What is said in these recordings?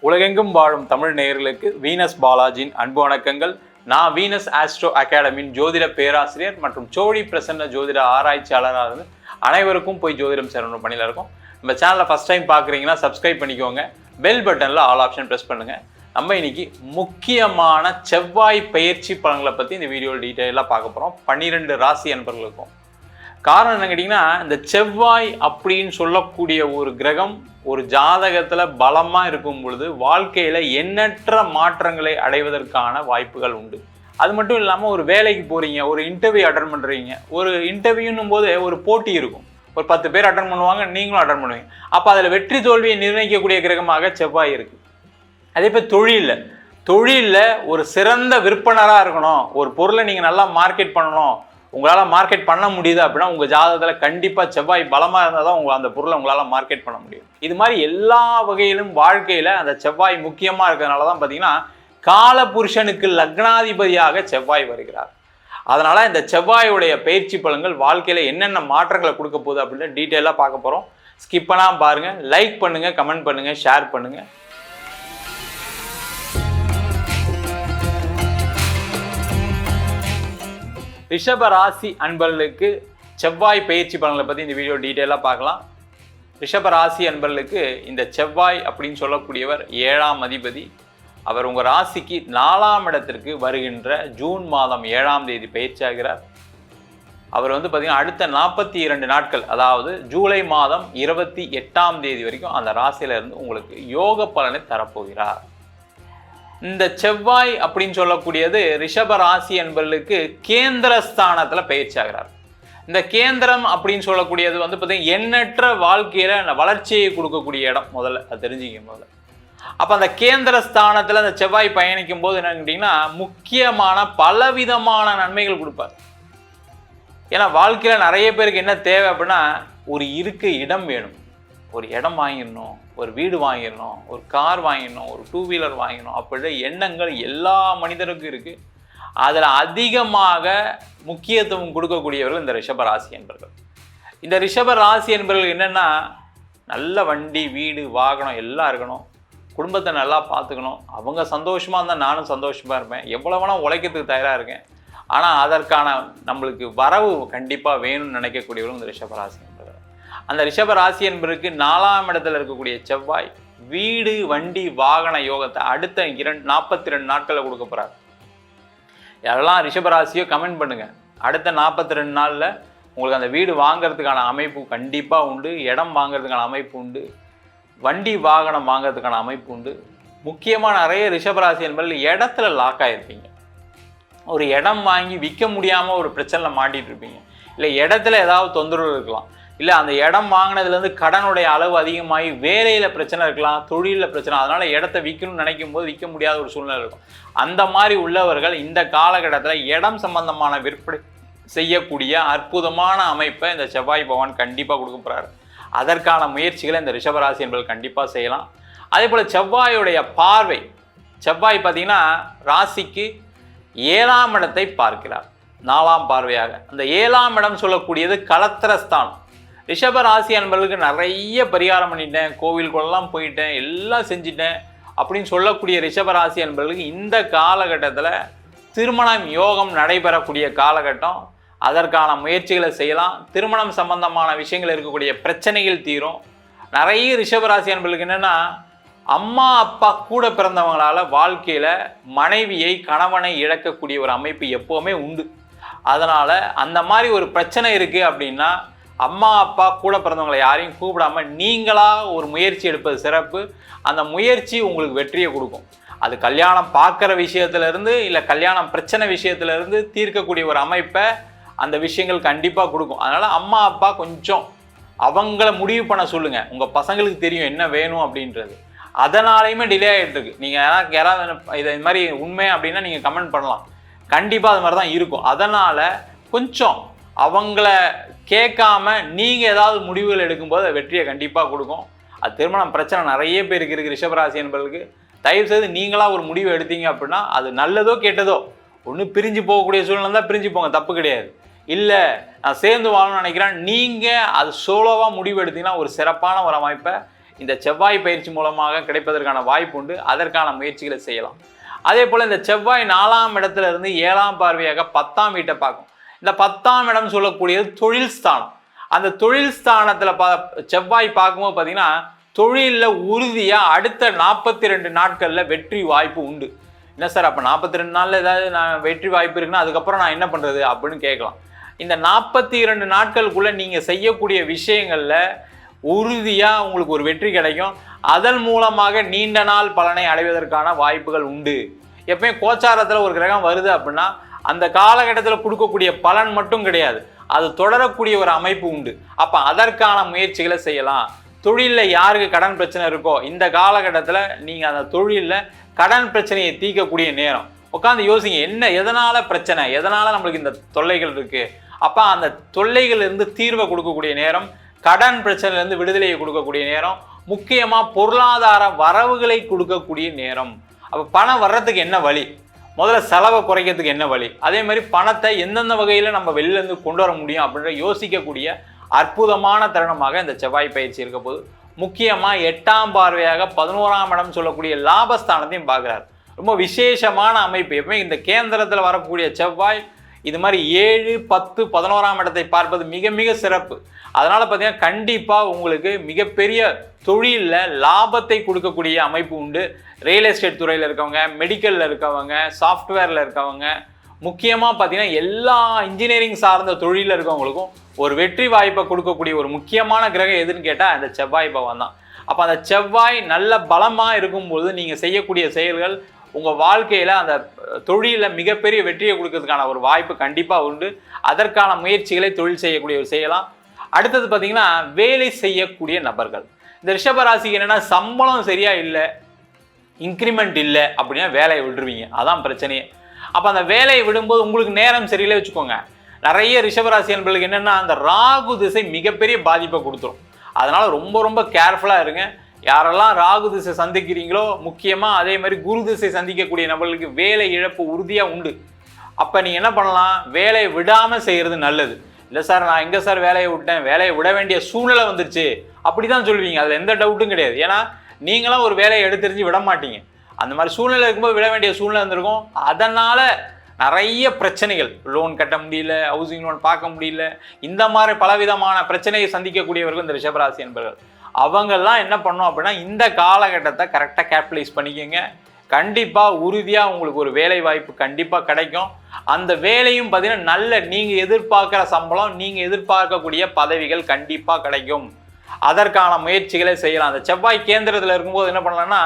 உலகெங்கும் வாழும் தமிழ் நேயர்களுக்கு வீனஸ் பாலாஜியின் அன்பு வணக்கங்கள். நான் வீனஸ் ஆஸ்ட்ரோ அகாடமியின் ஜோதிட பேராசிரியர் மற்றும் சோழி பிரசன்ன ஜோதிட ஆராய்ச்சியாளராக இருந்து அனைவருக்கும் போய் ஜோதிடம் சேரணும் பணியில் இருக்கும். நம்ம சேனலை ஃபஸ்ட் டைம் பார்க்குறீங்கன்னா சப்ஸ்கிரைப் பண்ணிக்கோங்க. பெல் பட்டனில் ஆல் ஆப்ஷன் ப்ரெஸ் பண்ணுங்கள். நம்ம இன்னைக்கு முக்கியமான செவ்வாய் பயிற்சி பலன்களை பற்றி இந்த வீடியோவில் டீட்டெயிலாக பார்க்க போகிறோம். 12 ராசி அன்பர்களுக்கும். காரணம் என்ன கேட்டிங்கன்னா, இந்த செவ்வாய் அப்படின்னு சொல்லக்கூடிய ஒரு கிரகம் ஒரு ஜாதகத்தில் பலமாக இருக்கும் பொழுது வாழ்க்கையில் எண்ணற்ற மாற்றங்களை அடைவதற்கான வாய்ப்புகள் உண்டு. அது மட்டும் இல்லாமல் ஒரு வேலைக்கு போகிறீங்க, ஒரு இன்டர்வியூ அட்டன் பண்ணுறீங்க. ஒரு இன்டர்வியூன்னும் போது ஒரு போட்டி இருக்கும். ஒரு 10 பேர் அட்டன் பண்ணுவாங்க, நீங்களும் அட்டன் பண்ணுவீங்க. அப்போ அதில் வெற்றி தோல்வியை நிர்ணயிக்கக்கூடிய கிரகமாக செவ்வாய் இருக்குது. அதே போல் தொழிலில் ஒரு சிறந்த விற்பனராக இருக்கணும், ஒரு பொருளை நீங்கள் நல்லா மார்க்கெட் பண்ணணும், உங்களால் மார்க்கெட் பண்ண முடியுது அப்படின்னா உங்கள் ஜாதகத்தில் கண்டிப்பாக செவ்வாய் பலமாக இருந்தால் தான் அந்த பொருளை உங்களால் மார்க்கெட் பண்ண முடியும். இது மாதிரி எல்லா வகையிலும் வாழ்க்கையில் அந்த செவ்வாய் முக்கியமாக இருக்கிறதுனால தான் பார்த்தீங்கன்னா காலபுருஷனுக்கு லக்னாதிபதியாக செவ்வாய் வருகிறார். அதனால் இந்த செவ்வாயுடைய பயிற்சி பலன்கள் வாழ்க்கையில் என்னென்ன மாற்றங்களை கொடுக்க போகுது அப்படின்னு டீட்டெயிலாக பார்க்க போகிறோம். ஸ்கிப் பண்ணாமல் பாருங்கள், லைக் பண்ணுங்கள், கமெண்ட் பண்ணுங்கள், ஷேர் பண்ணுங்கள். ரிஷப ராசி அன்பர்களுக்கு செவ்வாய் பயிற்சி பலன்களை பற்றி இந்த வீடியோ டீட்டெயிலாக பார்க்கலாம். ரிஷப ராசி அன்பர்களுக்கு இந்த செவ்வாய் அப்படின்னு சொல்லக்கூடியவர் 7ஆம் அதிபதி. அவர் உங்கள் ராசிக்கு 4ஆம் இடத்திற்கு வருகின்ற ஜூன் மாதம் 7ஆம் தேதி பயிற்சி ஆகிறார். அவர் பார்த்திங்கன்னா அடுத்த 42 நாட்கள், அதாவது ஜூலை மாதம் 28ஆம் தேதி வரைக்கும் அந்த ராசியிலிருந்து உங்களுக்கு யோக பலனை தரப்போகிறார். இந்த செவ்வாய் அப்படின்னு சொல்லக்கூடியது ரிஷப ராசி என்பவர்களுக்கு கேந்திரஸ்தானத்தில் பயிற்சி ஆகிறார். இந்த கேந்திரம் அப்படின்னு சொல்லக்கூடியது பார்த்தீங்கன்னா எண்ணற்ற வாழ்க்கையில் வளர்ச்சியை கொடுக்கக்கூடிய இடம். முதல்ல அது தெரிஞ்சுக்க முதல்ல. அப்போ அந்த கேந்திர ஸ்தானத்தில் அந்த செவ்வாய் பயணிக்கும் போது என்னன்னு கேட்டிங்கன்னா முக்கியமான பலவிதமான நன்மைகள் கொடுப்பார். ஏன்னா வாழ்க்கையில் நிறைய பேருக்கு என்ன தேவை அப்படின்னா ஒரு இருக்க இடம் வேணும். ஒரு இடம் வாங்கிடணும், ஒரு வீடு வாங்கிடணும், ஒரு கார் வாங்கிடணும், ஒரு 2 வீலர் வாங்கிடணும் அப்படின்ற எண்ணங்கள் எல்லா மனிதருக்கும் இருக்குது. அதில் அதிகமாக முக்கியத்துவம் கொடுக்கக்கூடியவர்கள் இந்த ரிஷப ராசி என்பவர்கள். இந்த ரிஷப ராசி என்பவர்கள் என்னென்னா நல்ல வண்டி, வீடு, வாகனம் எல்லாம் இருக்கணும், குடும்பத்தை நல்லா பார்த்துக்கணும், அவங்க சந்தோஷமாக இருந்தால் நானும் சந்தோஷமாக இருப்பேன், எவ்வளோ வேணால் உழைக்கிறதுக்கு தயாராக இருக்கேன், ஆனால் அதற்கான நம்மளுக்கு வரவு கண்டிப்பாக வேணும்னு நினைக்கக்கூடியவர்கள் இந்த ரிஷப ராசி என்பவர்கள். அந்த ரிஷப ராசி என்பதற்கு 4ஆம் இடத்துல இருக்கக்கூடிய செவ்வாய் வீடு, வண்டி, வாகன யோகத்தை அடுத்த 42 நாட்களில் கொடுக்க போகிறார். யாரெல்லாம் ரிஷபராசியோ கமெண்ட் பண்ணுங்கள். அடுத்த 42 நாளில் உங்களுக்கு அந்த வீடு வாங்கிறதுக்கான அமைப்பு கண்டிப்பாக உண்டு, இடம் வாங்கிறதுக்கான அமைப்பு உண்டு, வண்டி வாகனம் வாங்கிறதுக்கான அமைப்பு உண்டு. முக்கியமாக நிறைய ரிஷபராசி என்பதில் இடத்துல லாக் ஆகிருப்பீங்க. ஒரு இடம் வாங்கி விற்க முடியாமல் ஒரு பிரச்சனையில் மாட்டிகிட்டு இருப்பீங்க. இல்லை இடத்துல ஏதாவது தொந்தரவு இருக்கலாம், இல்லை அந்த இடம் வாங்கினதுலேருந்து கடனுடைய அளவு அதிகமாகி வேலையில் பிரச்சனை இருக்கலாம், தொழிலில் பிரச்சனை, அதனால் இடத்த விற்கணும்னு நினைக்கும் போது விற்க முடியாத ஒரு சூழ்நிலை இருக்கும். அந்த மாதிரி உள்ளவர்கள் இந்த காலகட்டத்தில் இடம் சம்பந்தமான விற்பனை செய்யக்கூடிய அற்புதமான அமைப்பை இந்த செவ்வாய் பகவான் கண்டிப்பாக கொடுக்க போகிறார். அதற்கான முயற்சிகளை இந்த ரிஷபராசி என்பது கண்டிப்பாக செய்யலாம். அதே போல் செவ்வாயுடைய பார்வை, செவ்வாய் பார்த்திங்கன்னா ராசிக்கு 7ஆம் இடத்தை பார்க்கிறார் 4ஆம் பார்வையாக. அந்த 7ஆம் இடம் சொல்லக்கூடியது கலத்திரஸ்தானம். ரிஷப ராசி அன்பர்களுக்கு நிறைய பரிகாரம் பண்ணிட்டேன், கோவிலுக்குள்ளெல்லாம் போயிட்டேன், எல்லாம் செஞ்சிட்டேன் அப்படின்னு சொல்லக்கூடிய ரிஷப ராசி அன்பர்களுக்கு இந்த காலகட்டத்தில் திருமணம் யோகம் நடைபெறக்கூடிய காலகட்டம். அதற்கான முயற்சிகளை செய்யலாம். திருமணம் சம்பந்தமான விஷயங்கள் இருக்கக்கூடிய பிரச்சனைகள் தீரும். நிறைய ரிஷபராசி அன்பர்களுக்கு என்னென்னா அம்மா அப்பா கூட பிறந்தவங்களால் வாழ்க்கையில் மனைவியை கணவனை இழக்கக்கூடிய ஒரு அமைப்பு எப்போவுமே உண்டு. அதனால் அந்த மாதிரி ஒரு பிரச்சனை இருக்குது அப்படின்னா அம்மா அப்பா கூட பிறந்தவங்களை யாரையும் கூப்பிடாமல் நீங்களாக ஒரு முயற்சி எடுப்பது சிறப்பு. அந்த முயற்சி உங்களுக்கு வெற்றியை கொடுக்கும். அது கல்யாணம் பார்க்குற விஷயத்துலேருந்து இல்லை கல்யாணம் பிரச்சனை விஷயத்துலேருந்து தீர்க்கக்கூடிய ஒரு அமைப்பை அந்த விஷயங்கள் கண்டிப்பாக கொடுக்கும். அதனால் அம்மா அப்பா கொஞ்சம் அவங்கள முடிவு பண்ண சொல்லுங்கள். உங்கள் பசங்களுக்கு தெரியும் என்ன வேணும் அப்படின்றது. அதனாலையுமே டிலே ஆகிட்டு இருக்கு. நீங்கள் யாராவது இது மாதிரி உண்மை அப்படின்னா நீங்கள் கமெண்ட் பண்ணலாம். கண்டிப்பாக அது மாதிரி தான் இருக்கும். அதனால் கொஞ்சம் அவங்கள கேட்காம நீங்கள் ஏதாவது முடிவுகள் எடுக்கும்போது அது வெற்றியை கண்டிப்பாக கொடுக்கும். அது திருமணம் பிரச்சனை நிறைய பேருக்கு இருக்குது ரிஷபராசி என்பவர்களுக்கு. தயவுசெய்து நீங்களாக ஒரு முடிவு எடுத்தீங்க அப்படின்னா அது நல்லதோ கெட்டதோ, ஒன்று பிரிஞ்சு போகக்கூடிய சூழ்நிலை தான் பிரிஞ்சு போங்க, தப்பு கிடையாது. இல்லை நான் சேர்ந்து வாழணும்னு நினைக்கிறேன், நீங்கள் அது சோலோவாக முடிவு எடுத்தீங்கன்னா ஒரு சிறப்பான ஒரு அமைப்பை இந்த செவ்வாய் பயிற்சி மூலமாக கிடைப்பதற்கான வாய்ப்பு உண்டு. அதற்கான முயற்சிகளை செய்யலாம். அதே போல் இந்த செவ்வாய் 4ஆம் இடத்துல இருந்து 7ஆம் பார்வையாக 10ஆம் வீட்டை பார்க்கும். இந்த 10ஆம் இடம் சொல்லக்கூடியது தொழில் ஸ்தானம். அந்த தொழில் ஸ்தானத்தில் செவ்வாய் பார்க்கும்போது பார்த்தீங்கன்னா தொழிலில் உறுதியாக அடுத்த 42 நாட்களில் வெற்றி வாய்ப்பு உண்டு. என்ன சார் அப்போ 42 நாளில் ஏதாவது நான் வெற்றி வாய்ப்பு இருக்குன்னா அதுக்கப்புறம் நான் என்ன பண்ணுறது அப்படின்னு கேட்கலாம். இந்த 42 நாட்களுக்குள்ளே நீங்கள் செய்யக்கூடிய விஷயங்களில் உறுதியாக உங்களுக்கு ஒரு வெற்றி கிடைக்கும். அதன் மூலமாக நீண்ட நாள் பலனை அடைவதற்கான வாய்ப்புகள் உண்டு. எப்பயும் கோச்சாரத்தில் ஒரு கிரகம் வருது அப்படின்னா அந்த காலகட்டத்தில் கொடுக்கக்கூடிய பலன் மட்டும் கிடையாது, அது தொடரக்கூடிய ஒரு அமைப்பு உண்டு. அப்போ அதற்கான முயற்சிகளை செய்யலாம். தொழிலில் யாருக்கு கடன் பிரச்சனை இருக்கோ இந்த காலகட்டத்தில் நீங்கள் அந்த தொழிலில் கடன் பிரச்சனையை தீர்க்கக்கூடிய நேரம். உட்காந்து யோசிங்க, என்ன எதனால் பிரச்சனை, எதனால் நம்மளுக்கு இந்த தொல்லைகள் இருக்குது. அப்போ அந்த தொல்லைகளிலிருந்து தீர்வை கொடுக்கக்கூடிய நேரம், கடன் பிரச்சனையிலேருந்து விடுதலையை கொடுக்கக்கூடிய நேரம், முக்கியமாக பொருளாதார வரவுகளை கொடுக்கக்கூடிய நேரம். அப்போ பணம் வர்றதுக்கு என்ன வழி, முதல்ல செலவை குறைக்கிறதுக்கு என்ன வழி, அதே மாதிரி பணத்தை எந்தெந்த வகையில் நம்ம வெளியிலேருந்து கொண்டு வர முடியும் அப்படின்ற யோசிக்கக்கூடிய அற்புதமான தருணமாக இந்த செவ்வாய் பயிற்சி இருக்க போது. முக்கியமாக 8ஆம் பார்வையாக 11ஆம் இடம் சொல்லக்கூடிய லாபஸ்தானத்தையும் பார்க்குறாரு. ரொம்ப விசேஷமான அமைப்பு. எப்பவுமே இந்த கேந்திரத்தில் வரக்கூடிய செவ்வாய் இது மாதிரி 7, 10, 11ஆம் இடத்தை பார்ப்பது மிக மிக சிறப்பு. அதனால் பார்த்தீங்கன்னா கண்டிப்பாக உங்களுக்கு மிகப்பெரிய தொழிலில் லாபத்தை கொடுக்கக்கூடிய அமைப்பு உண்டு. ரியல் எஸ்டேட் துறையில் இருக்கவங்க, மெடிக்கலில் இருக்கவங்க, சாஃப்ட்வேரில் இருக்கவங்க, முக்கியமாக பார்த்தீங்கன்னா எல்லா இன்ஜினியரிங் சார்ந்த தொழிலில் இருக்கவங்களுக்கும் ஒரு வெற்றி வாய்ப்பை கொடுக்கக்கூடிய ஒரு முக்கியமான கிரகம் எதுன்னு கேட்டால் அந்த செவ்வாய் பகவான் தான். அப்போ அந்த செவ்வாய் நல்ல பலமாக இருக்கும்போது நீங்கள் செய்யக்கூடிய செயல்கள் உங்கள் வாழ்க்கையில் அந்த தொழிலில் மிகப்பெரிய வெற்றியை கொடுக்கறதுக்கான ஒரு வாய்ப்பு கண்டிப்பாக உண்டு. அதற்கான முயற்சிகளை தொழில் செய்யக்கூடியவர் செய்யலாம். அடுத்தது பார்த்தீங்கன்னா வேலை செய்யக்கூடிய நபர்கள். இந்த ரிஷபராசிக்கு என்னென்னா சம்பளம் சரியாக இல்லை, இன்க்ரிமெண்ட் இல்லை அப்படின்னா வேலையை விட்டுருவீங்க, அதான் பிரச்சனையே. அப்போ அந்த வேலையை விடும்போது உங்களுக்கு நேரம் சரியில்லை வச்சுக்கோங்க. நிறைய ரிஷபராசி என்பர்களுக்கு என்னென்னா அந்த ராகு திசை மிகப்பெரிய பாதிப்பை கொடுத்துரும். அதனால் ரொம்ப ரொம்ப கேர்ஃபுல்லாக இருங்க. யாரெல்லாம் ராகு திசை சந்திக்கிறீங்களோ, முக்கியமாக அதே மாதிரி குரு திசை சந்திக்கக்கூடிய நபர்களுக்கு வேலை இழப்பு உறுதியாக உண்டு. அப்போ நீங்கள் என்ன பண்ணலாம், வேலையை விடாமல் செய்கிறது நல்லது. இல்லை சார் நான் எங்கே சார் வேலையை விட்டேன், வேலையை விட வேண்டிய சூழ்நிலை வந்துருச்சு அப்படி தான் சொல்லுவீங்க, அதில் எந்த டவுட்டும் கிடையாது. ஏன்னா நீங்களாம் ஒரு வேலையை எடுத்துரிஞ்சு விட மாட்டீங்க. அந்த மாதிரி சூழ்நிலை இருக்கும்போது விட வேண்டிய சூழ்நிலை இருந்திருக்கும். அதனால் நிறைய பிரச்சனைகள், லோன் கட்ட முடியல, ஹவுசிங் லோன் பார்க்க முடியல, இந்த மாதிரி பலவிதமான பிரச்சனையை சந்திக்கக்கூடியவர்கள் இந்த ரிஷபராசி என்பவர்கள். அவங்கெல்லாம் என்ன பண்ணோம் அப்படின்னா இந்த காலகட்டத்தை கரெக்டாக கேபிட்டலைஸ் பண்ணிக்கோங்க. கண்டிப்பாக உறுதியாக உங்களுக்கு ஒரு வேலை வாய்ப்பு கண்டிப்பாக கிடைக்கும். அந்த வேலையும் பார்த்தீங்கன்னா நல்ல நீங்கள் எதிர்பார்க்குற சம்பளம், நீங்கள் எதிர்பார்க்கக்கூடிய பதவிகள் கண்டிப்பாக கிடைக்கும். அதற்கான முயற்சிகளை செய்யலாம். அந்த செவ்வாய் கேந்திரத்தில் இருக்கும்போது என்ன பண்ணலாம்னா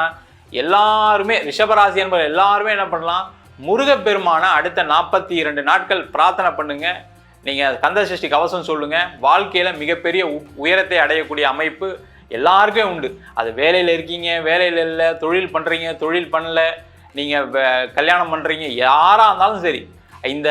எல்லாருமே ரிஷபராசி என்பது எல்லாருமே என்ன பண்ணலாம், முருகப்பெருமான அடுத்த 42 நாட்கள் பிரார்த்தனை பண்ணுங்க. நீங்கள் கந்தசஷ்டி கவசம் சொல்லுங்க. வாழ்க்கையில் மிகப்பெரிய உயரத்தை அடையக்கூடிய அமைப்பு எல்லாருக்குமே உண்டு. அது வேலையில் இருக்கீங்க, வேலையில் இல்லை, தொழில் பண்ணுறீங்க, தொழில் பண்ணல, நீங்கள் கல்யாணம் பண்ணுறீங்க, யாராக இருந்தாலும் சரி இந்த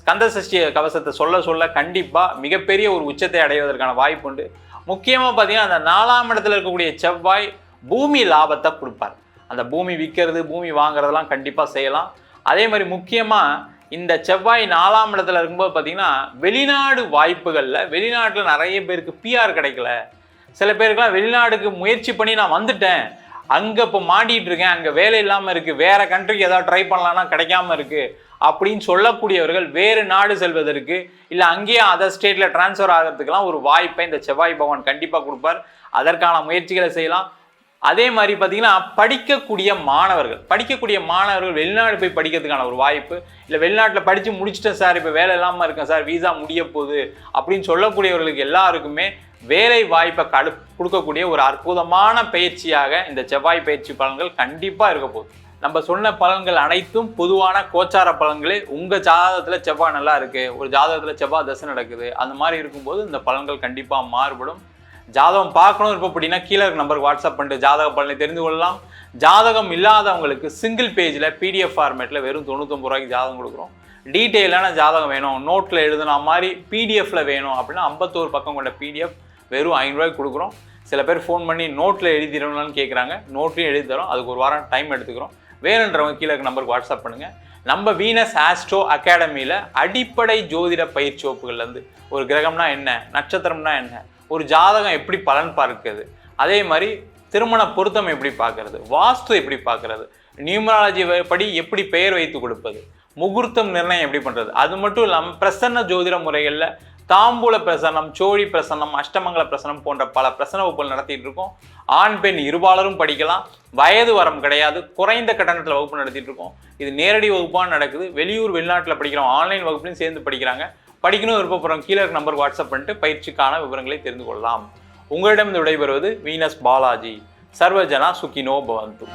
கந்தசஷ்டி கவசத்தை சொல்ல சொல்ல கண்டிப்பாக மிகப்பெரிய ஒரு உச்சத்தை அடைவதற்கான வாய்ப்பு உண்டு. முக்கியமாக பார்த்தீங்கன்னா அந்த 4ஆம் இடத்துல இருக்கக்கூடிய செவ்வாய் பூமி லாபத்தை கொடுப்பார். அந்த பூமி விற்கிறது, பூமி வாங்குறதெல்லாம் கண்டிப்பாக செய்யலாம். அதே மாதிரி முக்கியமாக இந்த செவ்வாய் 4ஆம் இடத்துல இருக்கும்போது பார்த்தீங்கன்னா வெளிநாடு வாய்ப்புகளில், வெளிநாட்டில் நிறைய பேருக்கு பிஆர் கிடைக்கல, சில பேருக்குலாம் வெளிநாடுக்கு முயற்சி பண்ணி நான் வந்துட்டேன், அங்கே இப்போ மாட்டிகிட்டு இருக்கேன், அங்கே வேலை இல்லாமல் இருக்குது, வேறு கண்ட்ரிக்கு ஏதாவது ட்ரை பண்ணலான்னா கிடைக்காம இருக்குது அப்படின்னு சொல்லக்கூடியவர்கள் வேறு நாடு செல்வதற்கு இல்லை அங்கேயே அதர் ஸ்டேட்டில் டிரான்ஸ்ஃபர் ஆகிறதுக்கெல்லாம் ஒரு வாய்ப்பை இந்த செவ்வாய் பகவான் கண்டிப்பாக கொடுப்பார். அதற்கான முயற்சிகளை செய்யலாம். அதே மாதிரி பார்த்தீங்கன்னா படிக்கக்கூடிய மாணவர்கள் வெளிநாடு போய் படிக்கிறதுக்கான ஒரு வாய்ப்பு, இல்லை வெளிநாட்டில் படித்து முடிச்சிட்டேன் சார் இப்போ வேலை இல்லாமல் இருக்கேன் சார், வீசா முடிய போகுது அப்படின்னு சொல்லக்கூடியவர்களுக்கு எல்லாருக்குமே வேலை வாய்ப்பை கொடுக்கக்கூடிய ஒரு அற்புதமான பயிற்சியாக இந்த செவ்வாய் பயிற்சி பலன்கள் கண்டிப்பாக இருக்க போகுது. நம்ம சொன்ன பலன்கள் அனைத்தும் பொதுவான கோச்சார பலன்களே. உங்கள் ஜாதகத்தில் செவ்வாய் நல்லா இருக்குது, ஒரு ஜாதகத்தில் செவ்வாய் தசை நடக்குது, அந்த மாதிரி இருக்கும்போது இந்த பலன்கள் கண்டிப்பாக மாறுபடும். ஜாதகம் பார்க்கணும் இருப்போம் அப்படின்னா கீழே இருக்க நம்பருக்கு வாட்ஸ்அப் பண்ணிட்டு ஜாதக பலனை தெரிந்து கொள்ளலாம். ஜாதகம் இல்லாதவங்களுக்கு சிங்கிள் பேஜில் பிடிஎஃப் ஃபார்மேட்டில் வெறும் 99 ரூபாய்க்கு ஜாதகம் கொடுக்குறோம். டீட்டெயிலான ஜாதகம் வேணும், நோட்டில் எழுதுனா மாதிரி பிடிஎஃப்ல வேணும் அப்படின்னா 51 பக்கம் கொண்ட பிடிஎஃப் வெறும் 500 ரூபாய்க்கு கொடுக்குறோம். சில பேர் ஃபோன் பண்ணி நோட்டில் எழுதிடணும்னு கேட்குறாங்க, நோட்லையும் எழுதி தரோம். அதுக்கு ஒரு வாரம் டைம் எடுத்துக்கிறோம். வேணுன்றவங்க கீழே இருக்க நம்பருக்கு வாட்ஸ்அப் பண்ணுங்கள். நம்ம வீனஸ் ஆஸ்ட்ரோ அகாடமியில் அடிப்படை ஜோதிட பயிற்சி வகுப்புகள்லேருந்து ஒரு கிரகம்னா என்ன, நட்சத்திரம்னா என்ன, ஒரு ஜாதகம் எப்படி பலன் பார்க்குது, அதே மாதிரி திருமண பொருத்தம் எப்படி பார்க்கறது, வாஸ்து எப்படி பார்க்கறது, நியூமராலஜி படி எப்படி பெயர் வைத்து கொடுப்பது, முகூர்த்தம் நிர்ணயம் எப்படி பண்ணுறது, அது மட்டும் இல்லாமல் பிரசன்ன ஜோதிட முறைகளில் தாம்பூல பிரசனம், சோழி பிரசனம், அஷ்டமங்கல பிரசனம் போன்ற பல பிரசன வகுப்புகள் நடத்திட்டு இருக்கோம். ஆண் பெண் இருபாலரும் படிக்கலாம். வயது வரம் கிடையாது. குறைந்த கட்டணத்தில் வகுப்பு நடத்திட்டு இருக்கோம். இது நேரடி வகுப்பாக நடக்குது. வெளியூர் வெளிநாட்டில் படிக்கிறோம், ஆன்லைன் வகுப்புலையும் சேர்ந்து படிக்கிறாங்க. படிக்கணும் விருப்பப்படுறோம் கீழே இருக்க நம்பருக்கு வாட்ஸ்அப் பண்ணிட்டு பயிற்சிக்கான விவரங்களை தெரிந்து கொள்ளலாம். உங்களிடம் விடைபெறுவது வீனஸ் பாலாஜி. சர்வஜனா சுகினோ பவந்து.